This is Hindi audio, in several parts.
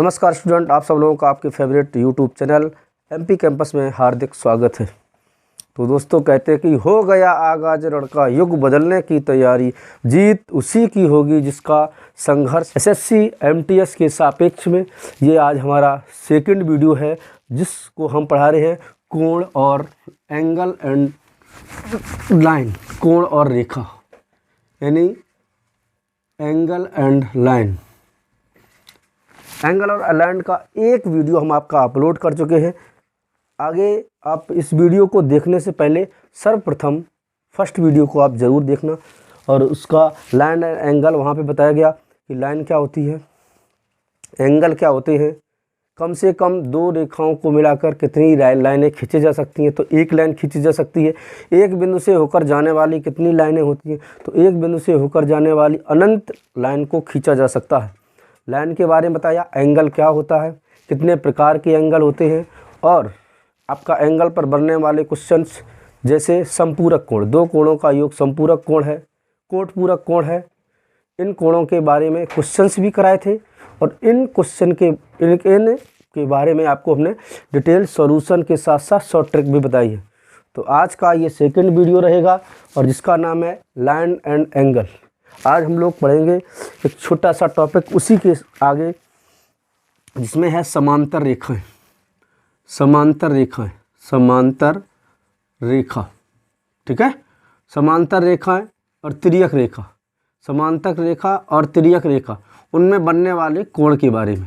नमस्कार स्टूडेंट, आप सब लोगों का आपके favourite YouTube channel MP campus में हार्दिक स्वागत है। तो दोस्तों, कहते हैं कि हो गया आगाज लड़का, युग बदलने की तैयारी, जीत उसी की होगी जिसका संघर्ष। एसएससी एमटीएस के सापेक्ष में ये आज हमारा सेकंड वीडियो है, जिसको हम पढ़ा रहे हैं कोण और एंगल एंड लाइन, कोण और रेखा, यानी एंगल एंड लाइन। एंगल और लाइन का एक वीडियो हम आपका अपलोड कर चुके हैं। आगे आप इस वीडियो को देखने से पहले सर्वप्रथम फर्स्ट वीडियो को आप ज़रूर देखना, और उसका लाइन एंड एंगल वहाँ पे बताया गया कि लाइन क्या होती है, एंगल क्या होते हैं, कम से कम दो रेखाओं को मिलाकर कितनी लाइनें खींची जा सकती हैं। तो एक लाइन खींची जा सकती है। एक बिंदु से होकर जाने वाली कितनी लाइनें होती हैं, तो एक बिंदु से होकर जाने वाली अनंत लाइन को खींचा जा सकता है। लाइन के बारे में बताया, एंगल क्या होता है, कितने प्रकार के एंगल होते हैं, और आपका एंगल पर बनने वाले क्वेश्चंस जैसे समपूरक कोण, दो कोणों का योग समपूरक कोण है, कोटपूरक कोण है। इन कोणों के बारे में क्वेश्चंस भी कराए थे, और इन क्वेश्चन के बारे में आपको हमने डिटेल सॉल्यूशन के साथ साथ शॉर्ट ट्रिक भी बताई है। तो आज का ये सेकंड वीडियो रहेगा, और जिसका नाम है लाइन एंड एंगल। आज हम लोग पढ़ेंगे एक छोटा सा टॉपिक उसी के आगे, जिसमें है समांतर रेखाएं। समांतर रेखाएं, समांतर रेखा, ठीक है। समांतर रेखाएं और तिर्यक रेखा, समांतर रेखा और तिर्यक रेखा, उनमें बनने वाले कोण के बारे में।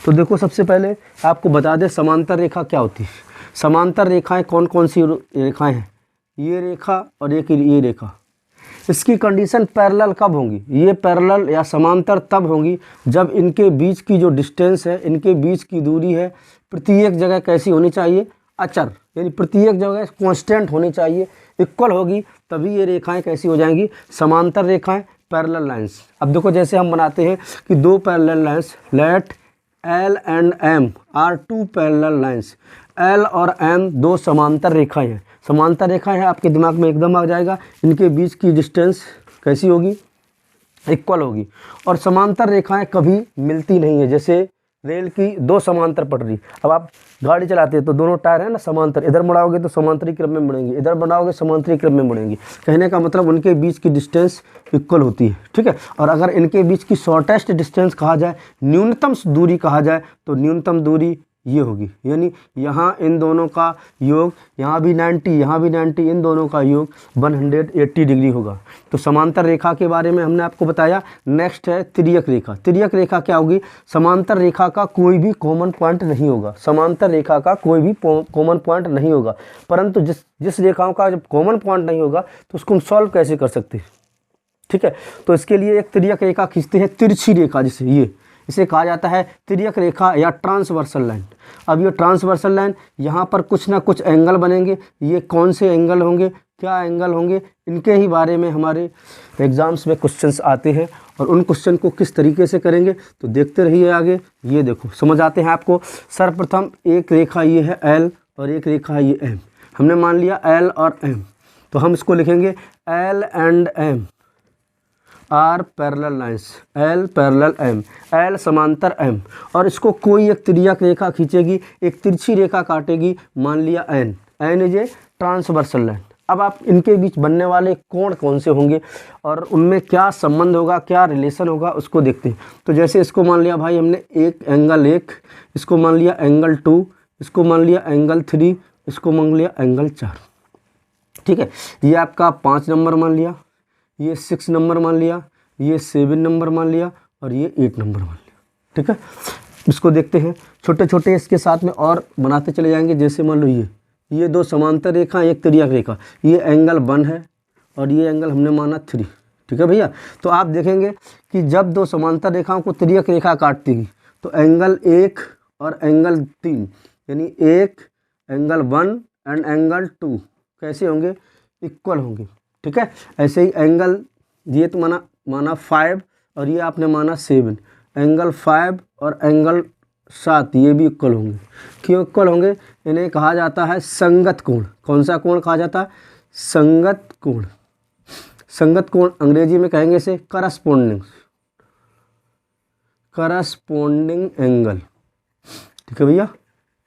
तो देखो, सबसे पहले आपको बता दें समांतर रेखा क्या होती है। समांतर रेखाएं कौन कौन सी रेखाएं हैं, ये रेखा और एक ये रेखा। इसकी कंडीशन पैरेलल कब होंगी, ये पैरेलल या समांतर तब होंगी जब इनके बीच की जो डिस्टेंस है, इनके बीच की दूरी है, प्रत्येक जगह कैसी होनी चाहिए, अचर, यानी प्रत्येक जगह कांस्टेंट होनी चाहिए, इक्वल होगी, तभी ये रेखाएं कैसी हो जाएंगी, समांतर रेखाएं, पैरेलल लाइंस। अब देखो, जैसे हम बनाते हैं कि दो parallel lines, let L and M are two parallel lines. L और एम दो समांतर रेखाएं हैं। समांतर रेखाएं हैं, आपके दिमाग में एकदम आ जाएगा, इनके बीच की डिस्टेंस कैसी होगी, इक्वल होगी। और समांतर रेखाएं कभी मिलती नहीं है। जैसे रेल की दो समांतर पटरी, अब आप गाड़ी चलाते हैं तो दोनों टायर है ना समांतर, इधर मुड़ाओगे तो समांतरी क्रम में मुड़ेंगे, इधर बढ़ाओगे समांतरी क्रम में मुड़ेंगे। कहने का मतलब उनके बीच की डिस्टेंस इक्वल होती है, ठीक है। और अगर इनके बीच की शॉर्टेस्ट डिस्टेंस कहा जाए, न्यूनतम दूरी कहा जाए, तो न्यूनतम दूरी ये होगी, यानी यहाँ इन दोनों का योग, यहाँ भी 90, यहाँ भी 90, इन दोनों का योग 180 डिग्री होगा। तो समांतर रेखा के बारे में हमने आपको बताया। नेक्स्ट है तिर्यक रेखा। तिर्यक रेखा क्या होगी, समांतर रेखा का कोई भी कॉमन पॉइंट नहीं होगा, समांतर रेखा का कोई भी कॉमन पॉइंट नहीं होगा, परंतु जिस रेखाओं का जब कॉमन पॉइंट नहीं होगा तो उसको हम सॉल्व कैसे कर सकते हैं, ठीक है। तो इसके लिए एक तिर्यक रेखा खींचते हैं, तिरछी रेखा, जिसे इसे कहा जाता है तिर्यक रेखा या ट्रांसवर्सल लाइन। अब ये ट्रांसवर्सल लाइन, यहाँ पर कुछ ना कुछ एंगल बनेंगे। ये कौन से एंगल होंगे, क्या एंगल होंगे, इनके ही बारे में हमारे एग्जाम्स में क्वेश्चंस आते हैं, और उन क्वेश्चन को किस तरीके से करेंगे तो देखते रहिए आगे। ये देखो, समझ आते हैं आपको। सर्वप्रथम एक रेखा ये है एल, और एक रेखा ये एम। हमने मान लिया एल और एम, तो हम इसको लिखेंगे L and M are parallel lines, L parallel M, L समांतर एम। और इसको कोई एक तिर्यक रेखा खींचेगी, एक तिरछी रेखा काटेगी, मान लिया N, N is a transversal line. अब आप इनके बीच बनने वाले कोण कौन से होंगे और उनमें क्या संबंध होगा, क्या रिलेशन होगा, उसको देखते हैं। तो जैसे इसको मान लिया भाई हमने एक एंगल 1, इसको मान लिया एंगल 2, इसको मान लिया एंगल 3, इसको मान लिया एंगल 4, ठीक है। ये आपका 5 नंबर मान लिया, ये 6 नंबर मान लिया, ये 7 नंबर मान लिया, और ये 8 नंबर मान लिया, ठीक है। इसको देखते हैं, छोटे छोटे इसके साथ में और बनाते चले जाएंगे। जैसे मान लो ये दो समांतर रेखा, एक तिर्यक रेखा, ये एंगल 1 है और ये एंगल हमने माना 3, ठीक है भैया। तो आप देखेंगे कि जब दो समांतर रेखाओं को तिर्यक रेखा काटती है तो एंगल 1 और एंगल 3, यानी एक एंगल 1 एंड एंगल 2 कैसे होंगे, इक्वल होंगे, ठीक है। ऐसे ही एंगल, ये तो माना 5 और ये आपने माना 7, एंगल 5 और एंगल 7 ये भी इक्वल होंगे। क्यों इक्वल होंगे, इन्हें कहा जाता है संगत कोण। कौन सा कोण कहा जाता है, संगत कोण। संगत कोण अंग्रेजी में कहेंगे इसे करस्पोंडिंग, करस्पॉन्डिंग एंगल। ठीक है भैया,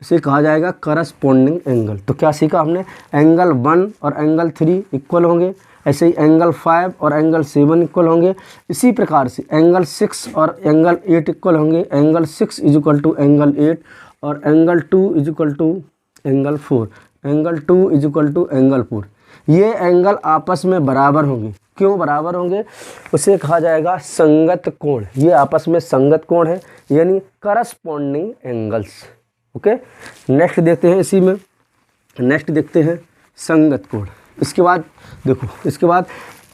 इसे कहा जाएगा करस्पॉन्डिंग एंगल। तो क्या सीखा हमने, एंगल 1 और एंगल 3 इक्वल होंगे, ऐसे ही एंगल 5 और एंगल 7 इक्वल होंगे। इसी प्रकार से एंगल 6 और एंगल 8 इक्वल होंगे, angle 6 is equal to angle 8 और angle 2 is equal to angle 4, angle 2 is equal to angle 4। ये एंगल आपस में बराबर होंगे। क्यों बराबर होंगे, उसे कहा जाएगा संगत कोण। ये आपस में संगत कोण है, यानी करस्पॉन्डिंग एंगल्स। ओके, नेक्स्ट देखते हैं, इसी में नेक्स्ट देखते हैं संगत कोण। इसके बाद देखो, इसके बाद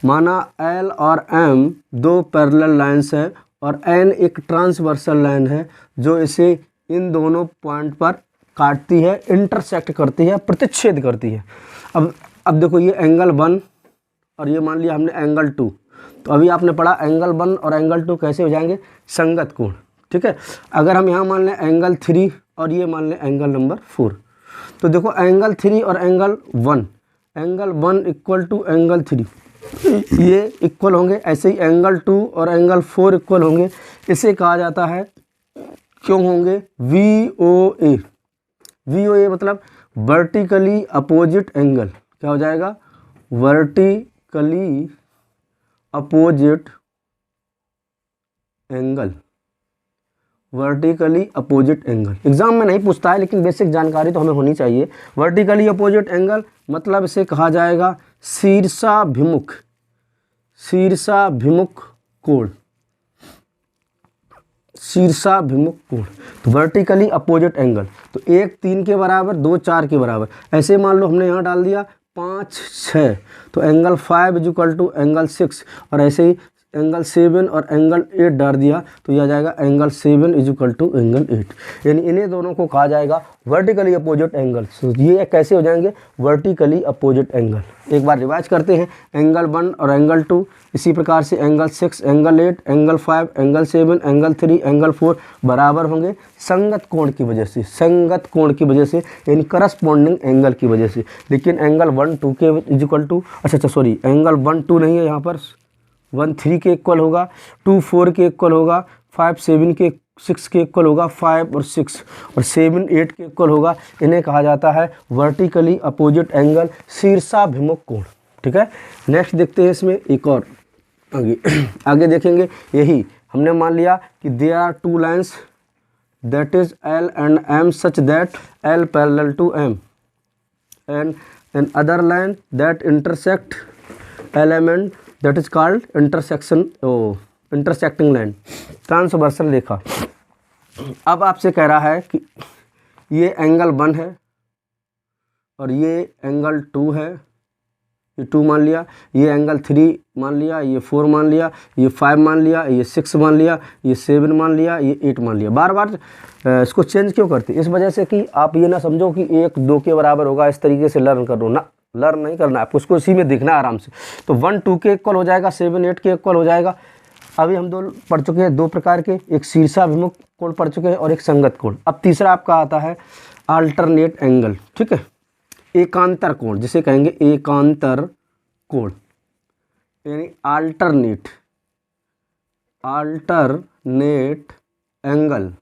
माना L और M दो पैरेलल लाइंस है और N एक ट्रांसवर्सल लाइन है जो इसे इन दोनों पॉइंट पर काटती है, इंटरसेक्ट करती है, प्रतिच्छेद करती है। अब देखो, ये एंगल 1 और ये मान लिया हमने एंगल 2। तो अभी आपने पढ़ा एंगल 1 और एंगल 2 कैसे हो जाएंगे, संगत कोण। ठीक है, अगर हम यहाँ मान लें एंगल 3 और ये मान लें एंगल नंबर 4, तो देखो एंगल 3 और angle 1, angle 1 equal to angle 3, ये इक्वल होंगे। ऐसे ही एंगल 2 और एंगल 4 इक्वल होंगे। इसे कहा जाता है, क्यों होंगे, VOA। VOA मतलब वर्टिकली अपोजिट एंगल। क्या हो जाएगा, vertically opposite angle, vertically opposite angle. Exam में नहीं पूछता है लेकिन बेसिक जानकारी तो हमें होनी चाहिए। वर्टिकली अपोजिट एंगल मतलब इसे कहा जाएगा शीर्षाभिमुख, शीर्षाभिमुख कोण, शीर्षाभिमुख कोण। तो वर्टिकली अपोजिट एंगल, तो 1 3 के बराबर, 2 4 के बराबर। ऐसे मान लो हमने यहाँ डाल दिया 5 6, तो angle 5 is equal to angle 6, और ऐसे ही एंगल 7 और एंगल 8 डाल दिया तो यह आ जाएगा angle 7 is equal to angle 8। यानी इन्हें दोनों को कहा जाएगा वर्टिकली अपोजिट एंगल। ये कैसे हो जाएंगे, वर्टिकली अपोजिट एंगल। एक बार रिवाइज करते हैं, एंगल 1 और एंगल 2, इसी प्रकार से angle 6, angle 8, angle 5, angle 7, angle 3, angle 4 बराबर होंगे संगत कोण की वजह से, संगत कोण की वजह से, यानी करस्पॉन्डिंग एंगल की वजह से। लेकिन एंगल 1 2 के इज इक्वल टू, अच्छा सॉरी, एंगल 1 2 नहीं है यहाँ पर, 1 3 के इक्वल होगा, 2 4 के इक्वल होगा, 5 7 के 6 के इक्वल होगा, 5 और 6 और 7 8 के इक्वल होगा। इन्हें कहा जाता है वर्टिकली अपोजिट एंगल, शीर्षाभिमुख कोण। ठीक है, नेक्स्ट देखते हैं इसमें एक और आगे देखेंगे। यही हमने मान लिया कि there are 2 lines that is L and M such that L parallel to M and an other line that intersect element that is called intersecting line, transversal रेखा। अब आपसे कह रहा है कि ये एंगल 1 है और ये एंगल 2 है, ये 2 मान लिया, ये एंगल 3 मान लिया, ये 4 मान लिया, ये 5 मान लिया, ये 6 मान लिया, ये 7 मान लिया, ये 8 मान लिया। बार बार इसको चेंज क्यों करते, इस वजह से कि आप ये ना समझो कि 1 2 के बराबर होगा, इस तरीके से लर्न करो ना, लर्न नहीं करना आपको, उसको इसी में दिखना है आराम से। तो 1 2 के इक्वल हो जाएगा, 7 8 के इक्वल हो जाएगा। अभी हम 2 पढ़ चुके हैं, 2 प्रकार के, एक शीर्षाभिमुख कोण पढ़ चुके हैं और एक संगत कोण। अब तीसरा आपका आता है अल्टरनेट एंगल। ठीक है, एकांतर कोण, जिसे कहेंगे एकांतर कोण, यानी अल्टरनेट एंगल,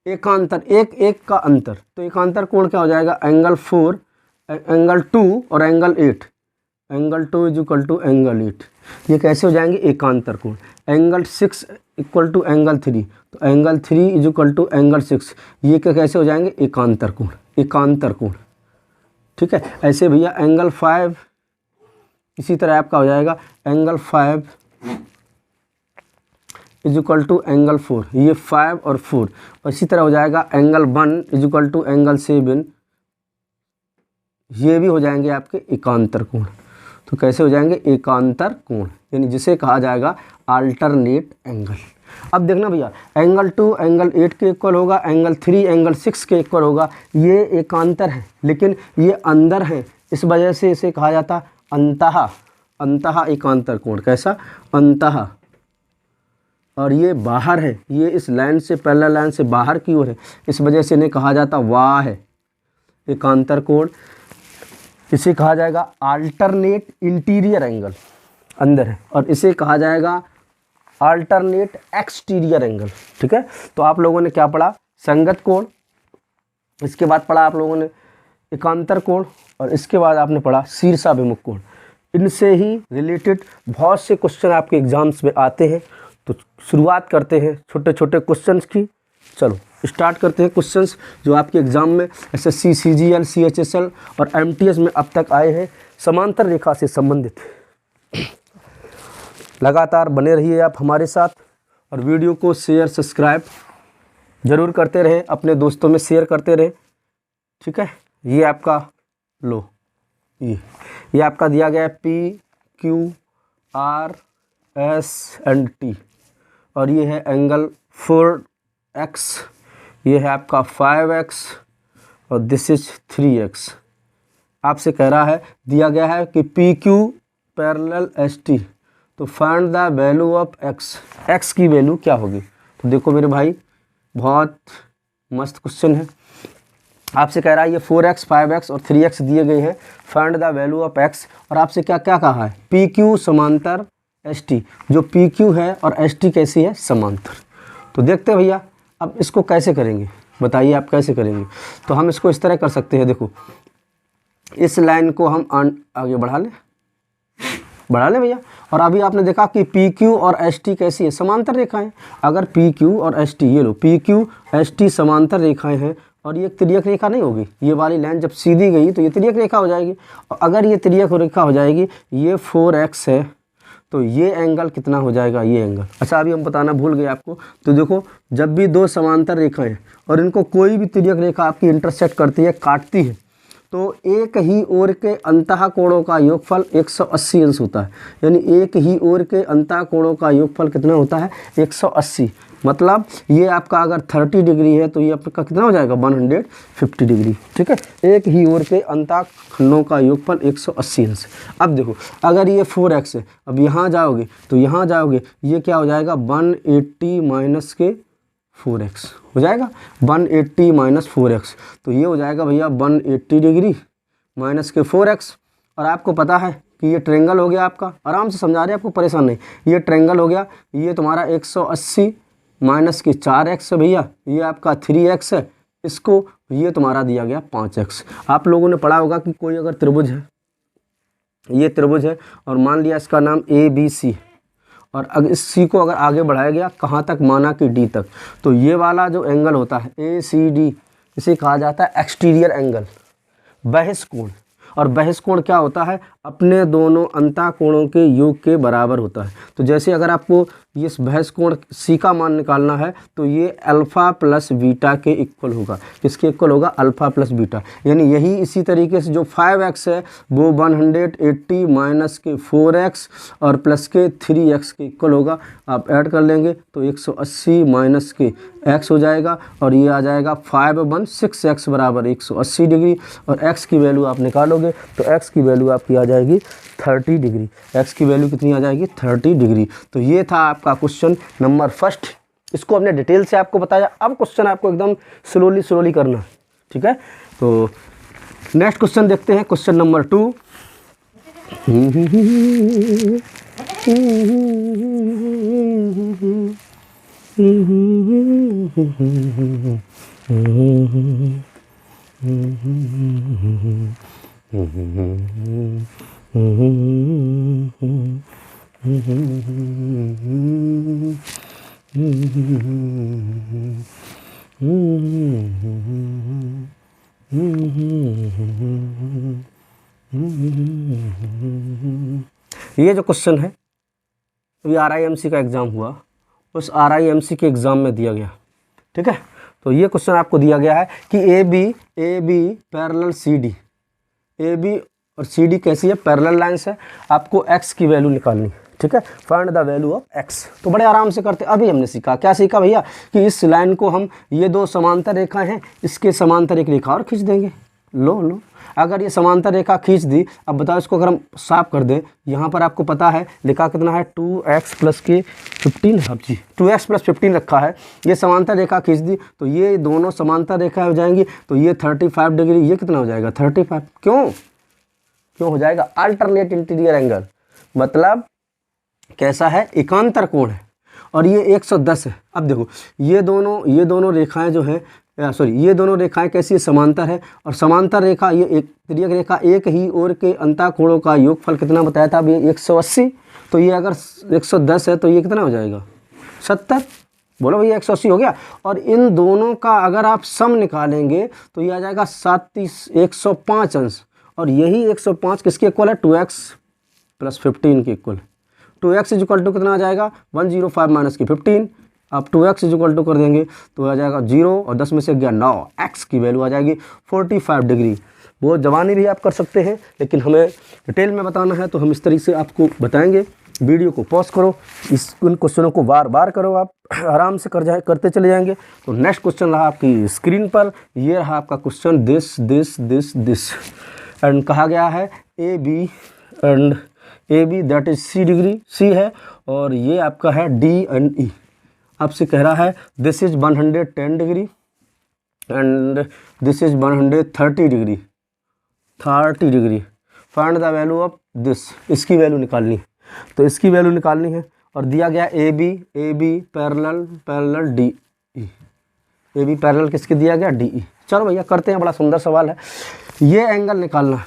एकांतर, एक का अंतर। तो एकांतर कोण क्या हो जाएगा, एंगल 4, एंगल 2 और angle 8, angle 2 is equal to angle 8। ये कैसे हो जाएंगे, एकांतर कोण। एंगल 6 इक्वल टू एंगल 3, तो angle 3 is equal to angle 6, ये कैसे हो जाएंगे, एकांतर कोण, एकांतर कोण। ठीक है, ऐसे भैया एंगल 5 इसी तरह आपका हो जाएगा, angle 5 is equal to angle 4, ये 5 और 4, और इसी तरह हो जाएगा angle 1 is equal to angle 7, ये भी हो जाएंगे आपके एकांतर कोण। तो कैसे हो जाएंगे, एकांतर कोण, यानी जिसे कहा जाएगा अल्टरनेट एंगल। अब देखना भैया, एंगल 2 एंगल 8 के इक्वल होगा, एंगल 3 एंगल 6 के इक्वल होगा। ये एकांतर है लेकिन ये अंदर है, इस वजह से इसे कहा जाता अंतः एकांतर कोण। कैसा, अंतः। और ये बाहर है, ये इस लाइन से, पैरेलल लाइन से बाहर की ओर है, इस वजह से इन्हें कहा जाता वाह एकांतर कोण। इसे कहा जाएगा अल्टरनेट इंटीरियर एंगल, अंदर है, और इसे कहा जाएगा अल्टरनेट एक्सटीरियर एंगल। ठीक है, तो आप लोगों ने क्या पढ़ा? संगत कोण, इसके बाद पढ़ा आप लोगों ने एकांतर कोण, और इसके बाद आपने पढ़ा शीर्षाभिमुख कोण। इनसे ही रिलेटेड बहुत से क्वेश्चन आपके एग्जाम्स में आते हैं। तो शुरुआत करते हैं छोटे छोटे क्वेश्चंस की। चलो स्टार्ट करते हैं क्वेश्चंस जो आपके एग्जाम में एसएससी, सीजीएल, सीएचएसएल और एमटीएस में अब तक आए हैं समांतर रेखा से संबंधित। लगातार बने रहिए आप हमारे साथ, और वीडियो को शेयर सब्सक्राइब जरूर करते रहें, अपने दोस्तों में शेयर करते रहें। ठीक है, ये आपका लो, ये आपका दिया गया है P Q R S and T, और ये है एंगल 4x, ये है आपका 5x, और दिस इज 3x। आपसे कह रहा है, दिया गया है कि P Q parallel S T, तो find the value of x की वैल्यू क्या होगी। तो देखो मेरे भाई, बहुत मस्त क्वेश्चन है। आपसे कह रहा है ये 4x, 5x और 3x दिए गए हैं, find the value of x, और आपसे क्या क्या कहा है? पी क्यू समांतर एस टी, जो पी क्यू है और एस टी कैसी है? समांतर। तो देखते हैं भैया, अब इसको कैसे करेंगे, बताइए आप कैसे करेंगे। तो हम इसको इस तरह कर सकते हैं, देखो इस लाइन को हम आगे बढ़ा लें भैया। और अभी आपने देखा कि पी क्यू और एस टी कैसी है? समांतर रेखाएं। अगर पी क्यू और एस टी, ये लो पी क्यू एस टी समांतर रेखाएं हैं, और ये तिर्यक रेखा नहीं होगी, ये वाली लाइन जब सीधी गई तो ये तिर्यक रेखा हो जाएगी। और अगर ये तिर्यक रेखा हो जाएगी, ये 4x है, तो ये एंगल कितना हो जाएगा? ये एंगल। अच्छा, अभी हम बताना भूल गए आपको। तो देखो, जब भी दो समांतर रेखाएं और इनको कोई भी तिर्यक रेखा आपकी इंटरसेक्ट करती है, काटती है, तो एक ही ओर के अंतः कोणों का योगफल 180 अंश होता है। यानी एक ही ओर के अंतः कोणों का योगफल कितना होता है? 180। मतलब ये आपका अगर 30 डिग्री है तो ये आपका कितना हो जाएगा? 150 डिग्री। ठीक है, एक ही ओर के अंतः खंडों का योगफल 180 अंश। अब देखो, अगर ये 4x है, अब यहाँ जाओगे तो यहाँ जाओगे, ये क्या हो जाएगा? 180 माइनस के 4x हो जाएगा, 180 माइनस 4x, तो ये हो जाएगा भैया 180 डिग्री माइनस के 4x। और आपको पता है कि ये ट्रायंगल हो गया आपका, आराम से समझा रहे हैं आपको, परेशान नहीं। ये ट्रायंगल हो गया, ये तुम्हारा 180 माइनस के 4x है भैया, ये आपका 3x है, इसको ये तुम्हारा दिया गया 5x। आप लोगों ने पढ़ा होगा कि कोई अगर त्रिभुज है, ये त्रिभुज है, और मान लिया इसका नाम ABC, और अगर इस सी को अगर आगे बढ़ाया गया कहाँ तक? माना कि D तक, तो ये वाला जो एंगल होता है ACD, इसे कहा जाता है एक्सटीरियर एंगल, बहिष कोण। और बहिष कोण क्या होता है? अपने दोनों अंतः कोणों के योग के बराबर होता है। तो जैसे अगर आपको ये बहिष कोण सी का मान निकालना है, तो ये अल्फ़ा प्लस बीटा के इक्वल होगा। किसके इक्वल होगा? Alpha plus beta. यानी यही इसी तरीके से जो 5x है वो 180 माइनस के 4x और प्लस के 3x के इक्वल होगा। आप ऐड कर लेंगे तो 180 माइनस के x हो जाएगा, और ये आ जाएगा 516x बराबर 180 डिग्री। और x की वैल्यू आप निकालोगे तो x की वैल्यू आपकी आ जाएगी 30 डिग्री। x की वैल्यू कितनी आ जाएगी? 30 डिग्री। तो ये था आपका क्वेश्चन नंबर फर्स्ट। इसको हमने डिटेल से आपको बताया। अब क्वेश्चन आपको एकदम स्लोली करना है। ठीक है, तो नेक्स्ट क्वेश्चन देखते हैं, क्वेश्चन नंबर 2। ये जो क्वेश्चन है, अभी RIMC का एग्ज़ाम हुआ, उस RIMC के एग्ज़ाम में दिया गया। ठीक है, तो ये क्वेश्चन आपको दिया गया है कि AB पैरेलल CD, AB और CD कैसी है? पैरेलल लाइन्स है। आपको x की वैल्यू निकालनी है। ठीक है, find the value of x। तो बड़े आराम से करते। अभी हमने सीखा, क्या सीखा भैया? कि इस लाइन को हम, ये दो समांतर रेखाएं हैं, इसके समांतर एक रेखा और खींच देंगे। लो अगर ये समांतर रेखा खींच दी, अब बताओ इसको अगर हम साफ कर दें, यहाँ पर आपको पता है लिखा कितना है? 2x प्लस के 15। अब जी 2x प्लस 15 रखा है। ये समांतर रेखा खींच दी तो ये दोनों समांतर रेखा हो जाएंगी, तो ये 35 डिग्री, ये कितना हो जाएगा? 35। क्यों हो जाएगा? अल्टरनेट इंटीरियर एंगल, मतलब कैसा है? एकांतर कोण है। और ये 110 है। अब देखो ये दोनों रेखाएं जो हैं, ये दोनों रेखाएं कैसी है, समांतर है। और समांतर रेखा ये एक तिर्यक रेखा एक ही ओर के अंतःकोणों का योगफल कितना बताया था, अब ये 180। तो ये अगर 110 है तो ये कितना हो जाएगा, 70। बोलो भैया 180 हो गया। और इन दोनों का अगर आप सम निकालेंगे तो ये आ जाएगा 105 अंश। और यही 105 किसके इक्वल है, 2x + 15 के इक्वल। 2x इक्वल टू कितना आ जाएगा, 105 माइनस की 15। आप 2x इक्वल टू कर देंगे तो आ जाएगा 0 और 10 में से गया 9, x की वैल्यू आ जाएगी 45 डिग्री। वो जवानी भी आप कर सकते हैं, लेकिन हमें डिटेल में बताना है तो हम इस तरीके से आपको बताएंगे। वीडियो को पॉज करो, इन क्वेश्चनों को बार बार करो, आप आराम से करते चले जाएंगे। तो नेक्स्ट क्वेश्चन रहा आपकी स्क्रीन पर, ये रहा आपका क्वेश्चन दिस एंड कहा गया है A B that is C degree, C है, और ये आपका है डी एंड ई। आपसे कह रहा है this is 110 degree and this is 130 degree, 30 degree. Find the value of this, इसकी वैल्यू निकालनी है। तो इसकी वैल्यू निकालनी है और दिया गया A B parallel D E, A B parallel किसके दिया गया, डी ई। चलो भैया करते हैं, बड़ा सुंदर सवाल है। ये एंगल निकालना है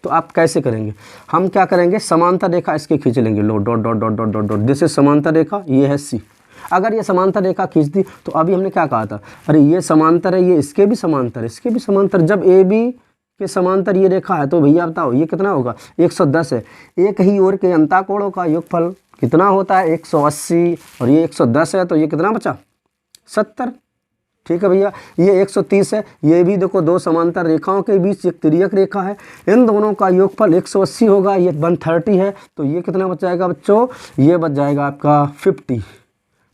तो आप कैसे करेंगे, हम क्या करेंगे, समांतर रेखा इसके खींच लेंगे, लो dot dot dot dot dot dot, this is समांतर रेखा, ये है सी। अगर ये समांतर रेखा खींच दी तो अभी हमने क्या कहा था, अरे ये समांतर है, ये इसके भी समांतर है, इसके भी समांतर। जब ए बी के समांतर ये रेखा है तो भैया बताओ ये कितना होगा, 110 है। एक ही ओर के अंतःकोणों का योगफल कितना होता है, 180, और ये 110 है तो ये कितना बचा, 70। ठीक है भैया, ये 130 है। ये भी देखो दो समांतर रेखाओं के बीच एक तिर्यक रेखा है, इन दोनों का योगफल 180 होगा, ये 130 है। तो ये कितना बच जाएगा बच्चों, ये बच जाएगा आपका 50,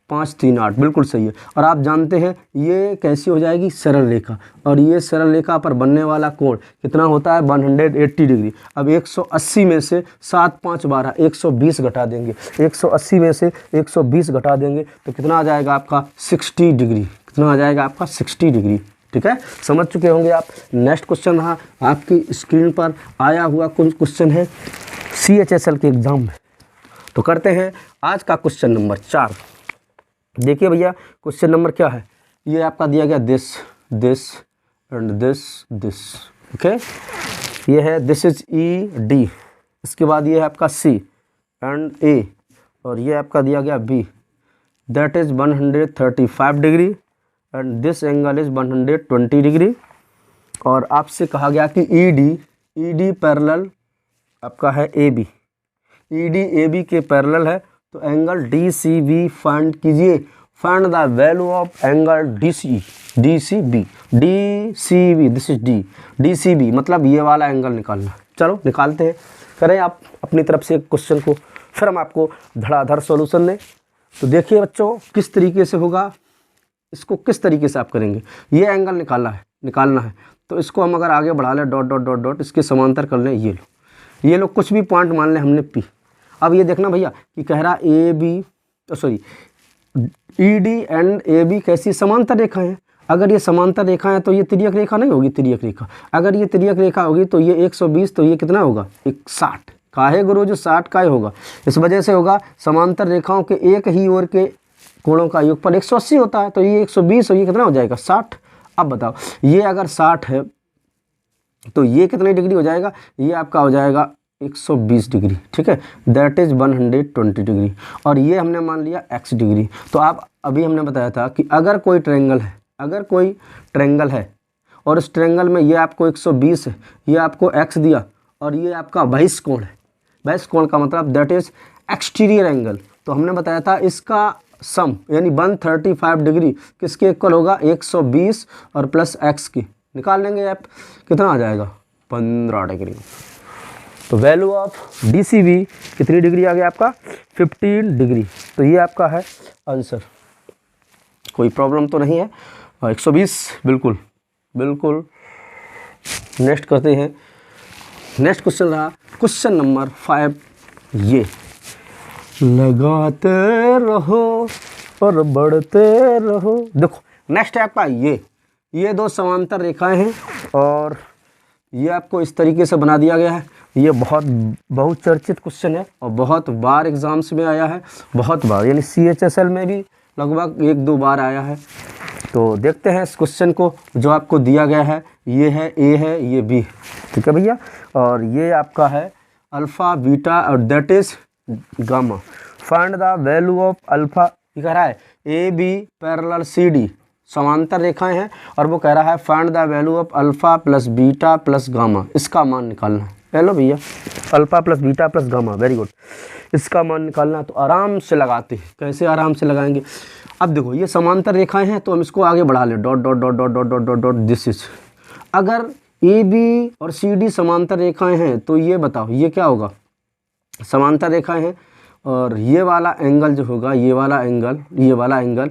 5 3 8, बिल्कुल सही है। और आप जानते हैं ये कैसी हो जाएगी, सरल रेखा, और ये सरल रेखा पर बनने वाला कोण कितना होता है, 180 डिग्री। अब 180 में से 7 5 12, 120 घटा देंगे, 180 में से 120 घटा देंगे तो कितना आ जाएगा आपका 60 डिग्री, कितना आ जाएगा आपका 60 डिग्री। ठीक है, समझ चुके होंगे आप। नेक्स्ट क्वेश्चन रहा आपकी स्क्रीन पर आया हुआ क्वेश्चन है CHSL के एग्जाम में। तो करते हैं आज का क्वेश्चन नंबर 4। देखिए भैया क्वेश्चन नंबर क्या है, ये आपका दिया गया दिस एंड दिस। ओके, ये है दिस इज ई डी, इसके बाद ये है आपका सी एंड ए, और ये आपका दिया गया B, that is 135 degree and this angle is 120 degree. और आपसे कहा गया कि ई डी पैरेलल आपका है A B, E D A B के पैरेलल है, तो angle D C B find कीजिए। Find the value of angle D C B, this is D C B, मतलब ये वाला एंगल निकालना। चलो निकालते हैं, करें आप अपनी तरफ से क्वेश्चन को, फिर हम आपको धड़ाधड़ सॉल्यूशन दें। तो देखिए बच्चों किस तरीके से होगा, इसको किस तरीके से आप करेंगे। ये एंगल निकालना है तो इसको हम अगर आगे बढ़ा लें, डॉट डॉट डॉट डॉट, इसके समांतर कर लें, ये लो कुछ भी पॉइंट मान लें हमने पी। अब ये देखना भैया कि कह रहा E D and A B कैसी समांतर रेखा है। अगर ये समांतर रेखा है तो ये तिर्यक रेखा नहीं होगी, तिर्यक रेखा। अगर ये तिर्यक रेखा होगी तो ये 120, तो ये कितना होगा, 60। काहे गुरु जो 60 का ही होगा, इस वजह से होगा समांतर रेखाओं के एक ही ओर के कोणों का योगफल 180 होता है, तो ये 120 और ये कितना हो जाएगा, 60। अब बताओ ये अगर 60 है तो ये कितने डिग्री हो जाएगा, ये आपका हो जाएगा 120 डिग्री। ठीक है, दैट इज 120 डिग्री, और ये हमने मान लिया x डिग्री। तो आप अभी हमने बताया था कि अगर कोई ट्रायंगल है और इस ट्रायंगल में ये आपको 120 है, ये आपको x दिया, और ये आपका बहिष्ठ कोण है। बहिष्ठ कोण का मतलब दैट इज एक्सटीरियर एंगल। तो हमने बताया था इसका सम यानी 135 डिग्री किसके इक्वल होगा, 120 और प्लस x की। निकाल लेंगे आप, कितना आ जाएगा, 15 डिग्री। तो value of D C B कितनी डिग्री आ गया आपका, 15 डिग्री। तो ये आपका है आंसर, कोई प्रॉब्लम तो नहीं है। 120 बिल्कुल। नेक्स्ट करते हैं, नेक्स्ट क्वेश्चन रहा क्वेश्चन नंबर 5। ये लगाते रहो और बढ़ते रहो। देखो नेक्स्ट है आपका ये दो समांतर रेखाएं हैं और ये आपको इस तरीके से बना दिया गया है। ये बहुत चर्चित क्वेश्चन है और बहुत बार एग्जाम्स में आया है, बहुत बार, यानी CHSL में भी लगभग 1-2 बार आया है। तो देखते हैं इस क्वेश्चन को। जो आपको दिया गया है ये है A है, ये B, ठीक है भैया, और ये आपका है अल्फ़ा बीटा और that is gamma. Find the value of alpha, ये कह रहा है AB पैरेलल CD, समांतर रेखाएं हैं, और वो कह रहा है find the value of alpha plus beta plus gamma, इसका मान निकालना है। हेलो भैया, alpha plus beta plus gamma, very good, इसका मान निकालना। तो आराम से लगाते हैं, कैसे आराम से लगाएंगे। अब देखो ये समांतर रेखाएं हैं, तो हम इसको आगे बढ़ा लें, dot dot dot dot dot dot dot dot this is. अगर AB और CD समांतर रेखाएं हैं तो ये बताओ ये क्या होगा, समांतर रेखाएं हैं, और ये वाला एंगल जो होगा, ये वाला एंगल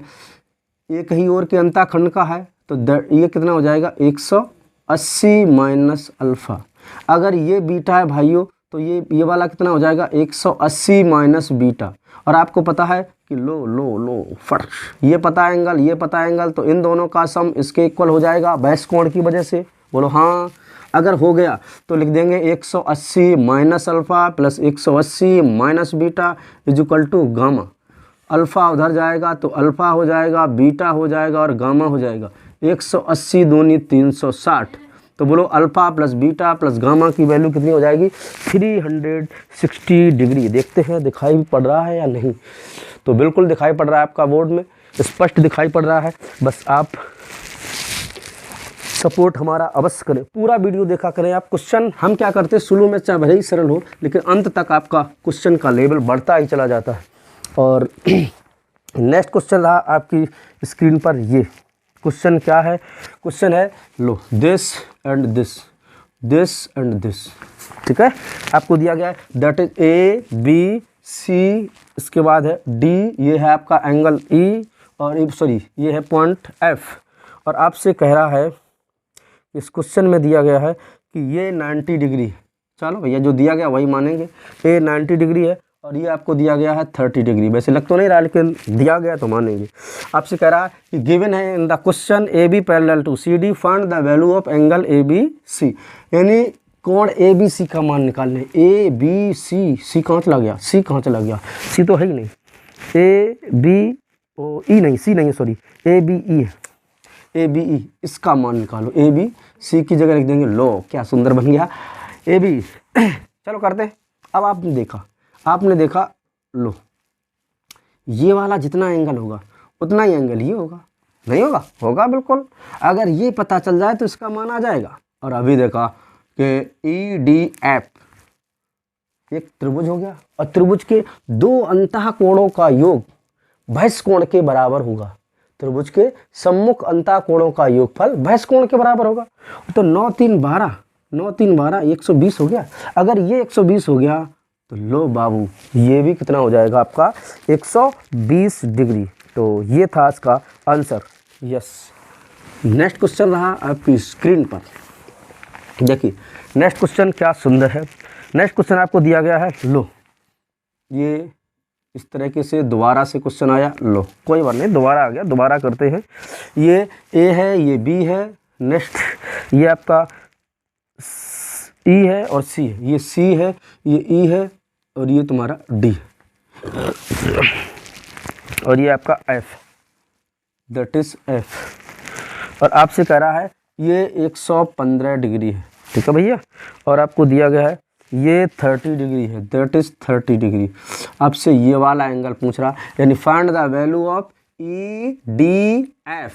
एक ही ओर के अंतःखंड का है, तो ये कितना हो जाएगा 180 माइनस अल्फ़ा। अगर ये बीटा है भाइयों, तो ये वाला कितना हो जाएगा 180 माइनस बीटा। और आपको पता है कि लो फर्क, ये पता है एंगल, ये पता है एंगल, तो इन दोनों का सम इसके इक्वल हो जाएगा बहस कोण की वजह से। बोलो हाँ। अगर हो गया तो लिख देंगे 180 minus alpha plus 180 minus beta is equal to gamma. Alpha उधर जाएगा तो अल्फ़ा हो जाएगा, बीटा हो जाएगा और गामा हो जाएगा। 180 दूनी 360, तो बोलो alpha plus beta plus gamma की वैल्यू कितनी हो जाएगी 360 डिग्री। देखते हैं दिखाई पड़ रहा है या नहीं। तो बिल्कुल दिखाई पड़ रहा है, आपका बोर्ड में स्पष्ट दिखाई पड़ रहा है। बस आप सपोर्ट हमारा अवश्य करें, पूरा वीडियो देखा करें आप। क्वेश्चन हम क्या करते हैं, शुरू में चाहे भले ही सरल हो, लेकिन अंत तक आपका क्वेश्चन का लेवल बढ़ता ही चला जाता है। और नेक्स्ट क्वेश्चन रहा आपकी स्क्रीन पर, ये क्वेश्चन क्या है, क्वेश्चन है लो this and this, this and this, ठीक है। आपको दिया गया है दैट इज ABC, इसके बाद है D, ये है आपका एंगल E, और ये है पॉइंट F। और आपसे कह रहा है, इस क्वेश्चन में दिया गया है कि ये 90 डिग्री, चलो भैया जो दिया गया वही मानेंगे, ये 90 डिग्री है और ये आपको दिया गया है 30 डिग्री। वैसे लग तो नहीं रहा, लेकिन दिया गया तो मानेंगे। आपसे कह रहा है कि गिवन है in the question AB parallel to CD, find the value of angle ABC, यानी कोण ABC का मान निकालने। ABC कहाँ चला गया, C कहाँ चला गया, C तो है ही नहीं, ABE नहीं, C नहीं है, सॉरी ABE है, ABE, इसका मान निकालो। ABC की जगह लिख देंगे, लो क्या सुंदर बन गया AB। चलो करते हैं। अब आपने देखा लो, ये वाला जितना एंगल होगा उतना ही एंगल ये होगा, नहीं होगा, होगा बिल्कुल। अगर ये पता चल जाए तो इसका मान आ जाएगा। और अभी देखा कि EDF एक त्रिभुज हो गया, और त्रिभुज के दो अंतः कोणों का योग बहस कोण के बराबर होगा। त्रिभुज के सम्मुख अंतः कोणों का योगफल बहस कोण के बराबर होगा। तो 9 3 12 120 हो गया। अगर ये 120 हो गया तो लो बाबू, ये भी कितना हो जाएगा आपका 120 डिग्री। तो ये था इसका आंसर, यस। नेक्स्ट क्वेश्चन रहा आपकी स्क्रीन पर, देखिए नेक्स्ट क्वेश्चन क्या सुंदर है। नेक्स्ट क्वेश्चन आपको दिया गया है, लो ये इस तरीके से दोबारा से क्वेश्चन आया, लो कोई बात नहीं, दोबारा आ गया, दोबारा करते हैं। ये A है, ये B है, नेक्स्ट ये आपका E है और C है, ये C है, ये E है और ये तुम्हारा D, और ये आपका F, दैट इज F। और आपसे कह रहा है ये 115 डिग्री है, ठीक है भैया, और आपको दिया गया है ये 30 डिग्री है, दैट इज 30 डिग्री। आपसे ये वाला एंगल पूछ रहा, यानी find the value of EDF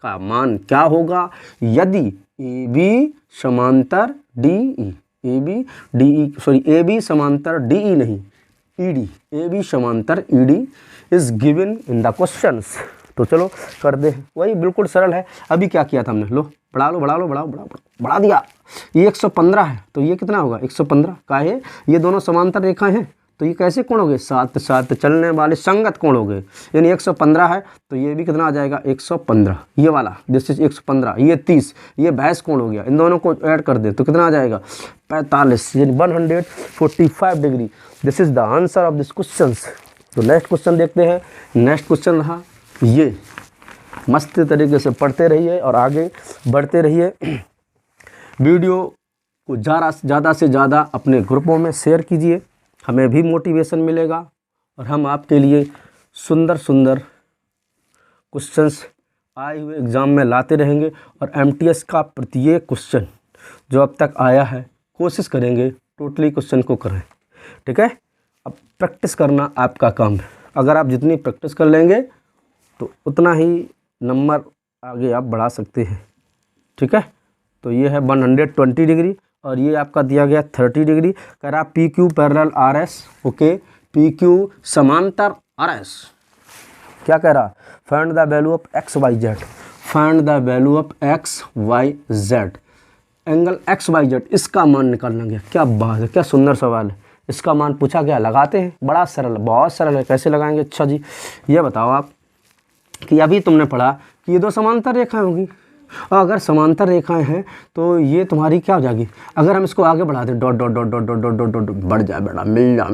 का मान क्या होगा यदि AB समांतर DE, AB समांतर DE नहीं, ED, AB समांतर ED is given in the questions. तो चलो कर दे, वही बिल्कुल सरल है। अभी क्या किया था हमने, लो बढ़ा दिया। ये 115 है, तो ये कितना होगा 115 का है। ये दोनों समांतर रेखाएं हैं, तो ये कैसे कोण हो गए, साथ साथ चलने वाले संगत कोण हो गए, यानी 115 है, तो ये भी कितना आ जाएगा 115। ये वाला दिस इज 115, ये 30, ये बहस कोण हो गया, इन दोनों को ऐड कर दे तो कितना आ जाएगा 45, यानी 145 degree. This is the answer of this question. तो नेक्स्ट क्वेश्चन देखते हैं। नेक्स्ट क्वेश्चन रहा ये, मस्त तरीके से पढ़ते रहिए और आगे बढ़ते रहिए। वीडियो को ज़्यादा से ज़्यादा अपने ग्रुपों में शेयर कीजिए, हमें भी मोटिवेशन मिलेगा और हम आपके लिए सुंदर सुंदर क्वेश्चंस आए हुए एग्ज़ाम में लाते रहेंगे। और एमटीएस का प्रत्येक क्वेश्चन जो अब तक आया है कोशिश करेंगे टोटली क्वेश्चन को करें, ठीक है। अब प्रैक्टिस करना आपका काम है, अगर आप जितनी प्रैक्टिस कर लेंगे तो उतना ही नंबर आगे आप बढ़ा सकते हैं, ठीक है। तो ये है 120 डिग्री और ये आपका दिया गया 30 डिग्री। कह रहा P Q parallel R S, okay, P Q समांतर आर एस। क्या कह रहा, find the value of X Y Z, find the value of X Y Z, angle X Y Z, इसका मान निकालना गया। क्या बात है, क्या सुंदर सवाल है। इसका मान पूछा गया, लगाते हैं, बड़ा सरल, बहुत सरल है। कैसे लगाएंगे? अच्छा जी, ये बताओ आप कि अभी तुमने पढ़ा कि ये दो समांतर रेखाएं होंगी और अगर समांतर रेखाएं हैं तो ये तुम्हारी क्या हो जाएगी। अगर हम इसको आगे बढ़ा दें, dot dot dot dot dot dot dot dot बढ़ जाए, बेटा मिल जा,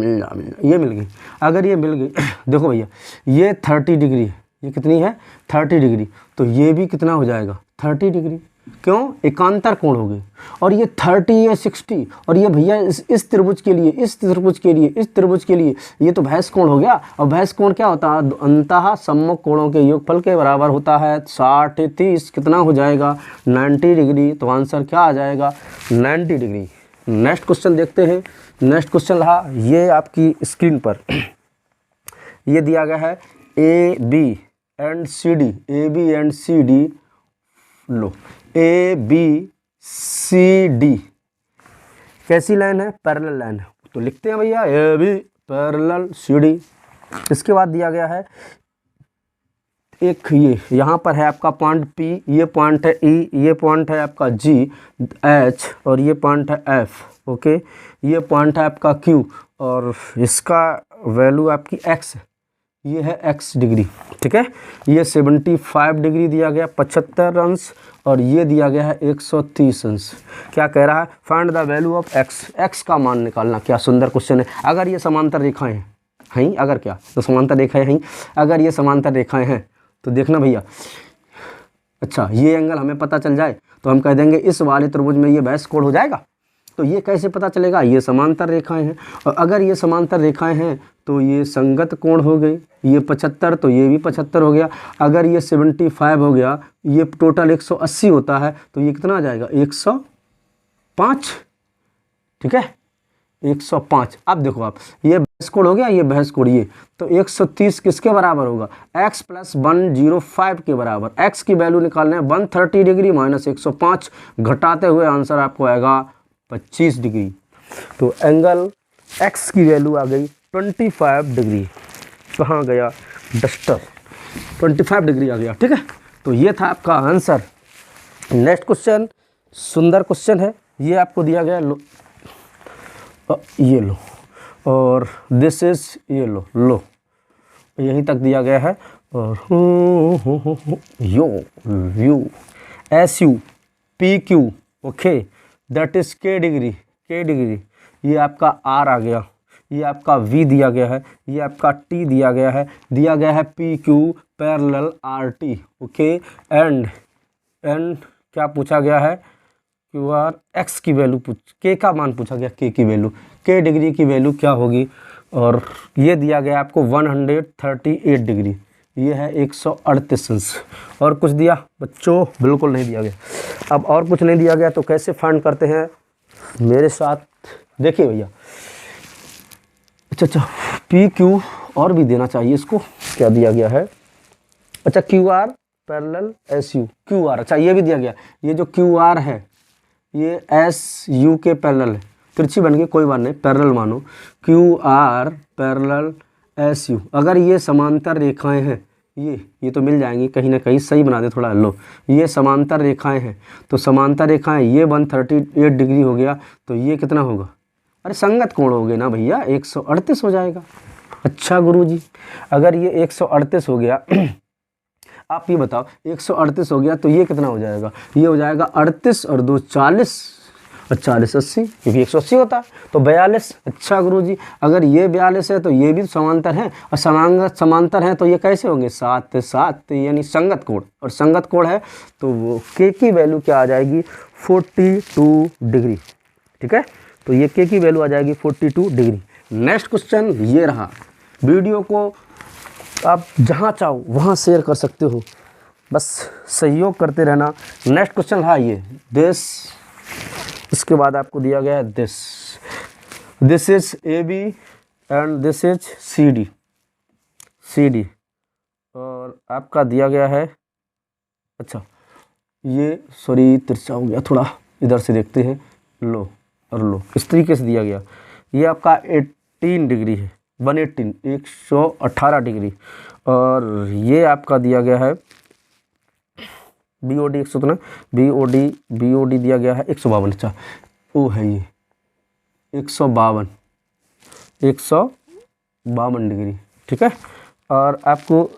ये मिल गई। अगर ये मिल गई देखो भैया, ये 30 डिग्री है, ये कितनी है 30 डिग्री, तो ये भी कितना हो जाएगा 30 डिग्री। क्यों? एकांतर कोण हो गए। और ये 30 या 60 और ये भैया इस त्रिभुज के लिए, इस त्रिभुज के लिए, इस त्रिभुज के लिए ये तो भैंस कोण हो गया। और भैंस कोण क्या होता है? अंतः सम्मुख कोणों के योगफल के बराबर होता है। 60 30 कितना हो जाएगा 90 डिग्री। तो आंसर क्या आ जाएगा 90 डिग्री। नेक्स्ट क्वेश्चन देखते हैं। नेक्स्ट क्वेश्चन रहा ये आपकी स्क्रीन पर ये दिया गया है A B and C D, A B and C D, लो ए बी सी डी कैसी लाइन है? पैरेलल लाइन है, तो लिखते हैं भैया A B parallel C D. इसके बाद दिया गया है एक ये यहाँ पर है आपका पॉइंट P, ये पॉइंट है E, ये पॉइंट है आपका G H और ये पॉइंट है F, ओके, ये पॉइंट है आपका Q और इसका वैल्यू आपकी X है, ये है X डिग्री, ठीक है। ये 75 डिग्री दिया गया 75 अंश और ये दिया गया है 130 अंश। क्या कह रहा है? Find the value of X, X का मान निकालना। क्या सुंदर क्वेश्चन है। अगर ये समांतर रेखाएं हैं, अगर क्या तो समांतर रेखाएं हैं, अगर ये समांतर रेखाएं हैं तो देखना भैया, अच्छा ये एंगल हमें पता चल जाए तो हम कह देंगे इस वाले त्रिभुज में ये भैंस कोण हो जाएगा। तो ये कैसे पता चलेगा? ये समांतर रेखाएं हैं और अगर ये समांतर रेखाएं हैं तो ये संगत कोण हो गई। ये 75 तो ये भी 75 हो गया। अगर ये 75 हो गया, ये टोटल 180 होता है, तो ये कितना आ जाएगा 105, ठीक है 105। अब देखो आप, ये भैंस कोण हो गया, ये भैंस कोण, ये तो 130 किसके बराबर होगा? x + 105 के बराबर। x की वैल्यू निकालना है 130 डिग्री माइनस 105, घटाते हुए आंसर आपको आएगा 25 डिग्री। तो एंगल x की वैल्यू आ गई 25 डिग्री। कहाँ गया डस्टर? 25 डिग्री आ गया, ठीक है। तो ये था आपका आंसर। नेक्स्ट क्वेश्चन सुंदर क्वेश्चन है, ये आपको दिया गया, लो ये लो और दिस इज ये लो यहीं तक दिया गया है। और U S U P Q, okay, that is के डिग्री, ये आपका आर आ गया, ये आपका वी दिया गया है, ये आपका टी दिया गया है P Q parallel R T, okay. And क्या पूछा गया है? क्यू आर एक्स की वैल्यू के का मान पूछा गया, के की वैल्यू, के डिग्री की वैल्यू क्या होगी। और ये दिया गया आपको 138 डिग्री, ये है 138 अंश। और कुछ दिया बच्चों? बिल्कुल नहीं दिया गया। अब और कुछ नहीं दिया गया तो कैसे फाइंड करते हैं मेरे साथ? देखिए भैया, अच्छा पी क्यू और भी देना चाहिए इसको। क्या दिया गया है? अच्छा Q R parallel S U, Q R, अच्छा ये भी दिया गया। ये जो क्यू आर है ये एस यू के पैरेलल है, तिरछी बन गई, कोई बात नहीं, पैरेलल मानो। Q R parallel S U, अगर ये समांतर रेखाएं हैं, ये तो मिल जाएंगी कहीं ना कहीं, सही बना दे थोड़ा। लो ये समांतर रेखाएं हैं, तो समांतर रेखाएं ये 138 डिग्री हो गया, तो ये कितना होगा? अरे संगत कोण हो गए ना भैया, 138 हो जाएगा। अच्छा गुरुजी, अगर ये 138 हो गया आप ये बताओ 138 हो गया तो ये कितना हो जाएगा? ये हो जाएगा 38 और 2 40 और 40 80, क्योंकि 180 होता है तो 42। अच्छा गुरुजी, अगर ये 42 है तो ये भी समांतर है और समांतर है तो ये कैसे होंगे? 7 7, यानी संगत कोण, और संगत कोण है तो वो के की वैल्यू क्या आ जाएगी? 42 डिग्री, ठीक है। तो ये के की वैल्यू आ जाएगी 42 डिग्री। नेक्स्ट क्वेश्चन ये रहा। वीडियो को आप जहाँ चाहो वहाँ शेयर कर सकते हो, बस सहयोग करते रहना। नेक्स्ट क्वेश्चन रहा ये दिस, इसके बाद आपको दिया गया है this is A B and this is C D और आपका दिया गया है, अच्छा ये सॉरी तिरछा हो गया थोड़ा, इधर से देखते हैं, लो और लो, इस तरीके से दिया गया। ये आपका 18 डिग्री है, 118 118 डिग्री, और ये आपका दिया गया है बी ओ डी 100 तो ना, बी ओ डी दिया गया है 152। अच्छा वो है ये 152 डिग्री, ठीक है। और आपको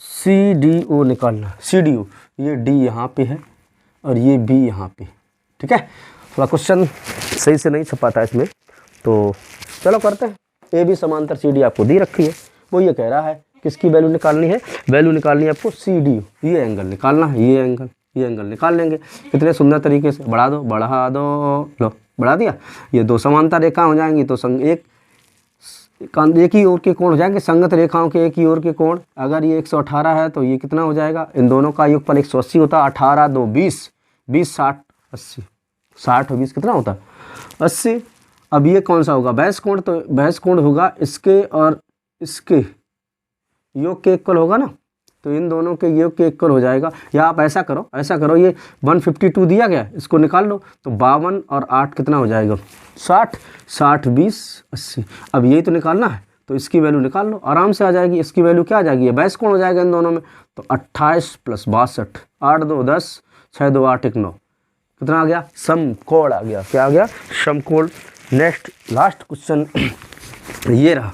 सी डी ओ निकालना, सी डी ओ, ये डी यहाँ पे है और ये बी यहाँ पे, ठीक है। थोड़ा क्वेश्चन सही से नहीं छपाता है इसमें, तो चलो करते हैं। ए बी समांतर सी डी आपको दी रखी है, वो ये कह रहा है किसकी वैल्यू निकालनी है, वैल्यू निकालनी है आपको सी डी ओ, ये एंगल निकालना है, ये एंगल निकाल लेंगे कितने सुंदर तरीके से। बढ़ा दो, लो बढ़ा दिया। ये दो समांतर रेखा हो जाएंगी तो एक ही ओर के कोण हो जाएंगे, संगत रेखाओं के एक ही ओर के कोण। अगर ये 118 है तो ये कितना हो जाएगा, इन दोनों का योगफल 180 होता है। 18 2 20 20 60 80, 60 और 20 कितना होता है 80। अब ये कौन सा होगा, भैंस कोण, तो भैंस कोण होगा इसके और इसके योग के इक्वल होगा ना, तो इन दोनों के योग के इक्वल हो जाएगा। या आप ऐसा करो ये 152 दिया गया, इसको निकाल लो, तो 52 और 8 कितना हो जाएगा 60, 60 20 80। अब यही तो निकालना है, तो इसकी वैल्यू निकाल लो, आराम से आ जाएगी। इसकी वैल्यू क्या आ जाएगी, ये भैंस कोण हो जाएगा इन दोनों में, तो 28 + 62, 8 2 10, 6 2 8 1 9, कितना आ गया, समकोण आ गया। क्या आ गया, समकोण। नेक्स्ट लास्ट क्वेश्चन ये रहा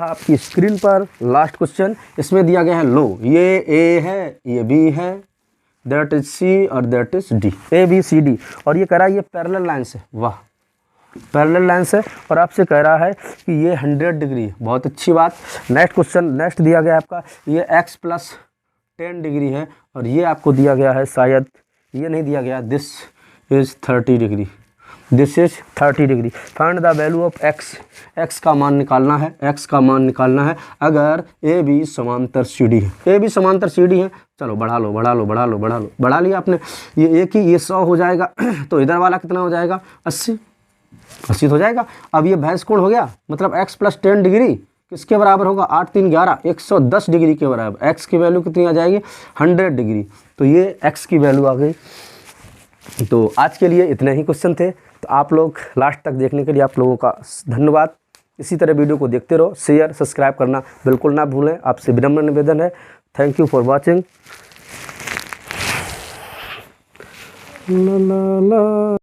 आपकी स्क्रीन पर लास्ट क्वेश्चन। इसमें दिया गया है लो, ये ए है, ये बी है, दैट इज सी और that is D, A B C D, और ये कह रहा है ये पैरेलल लाइन्स है। वाह, पैरेलल लाइन्स है, और आपसे कह रहा है कि ये 100 डिग्री है, बहुत अच्छी बात। नेक्स्ट क्वेश्चन, नेक्स्ट दिया गया है आपका ये x + 10 डिग्री है, और ये आपको दिया गया है, शायद ये नहीं दिया गया, this is 30 degree, this is 30 degree. Find the value of x का मान निकालना है अगर ए बी समांतर सी डी है। ए बी समांतर सी डी है, चलो बढ़ा लो, बढ़ा लिया आपने। ये एक ही, ये 100 हो जाएगा तो इधर वाला कितना हो जाएगा 80 हो जाएगा। अब ये भैंस कोण हो गया, मतलब x + 10 डिग्री किसके बराबर होगा, 8 3 11 110 डिग्री के बराबर। x की वैल्यू कितनी आ जाएगी 100 डिग्री, तो ये x की वैल्यू आ गई। तो आज के लिए इतने ही क्वेश्चन थे, तो आप लोग लास्ट तक देखने के लिए आप लोगों का धन्यवाद। इसी तरह वीडियो को देखते रहो, शेयर सब्सक्राइब करना बिल्कुल ना भूलें, आपसे विनम्र निवेदन है। Thank you for watching.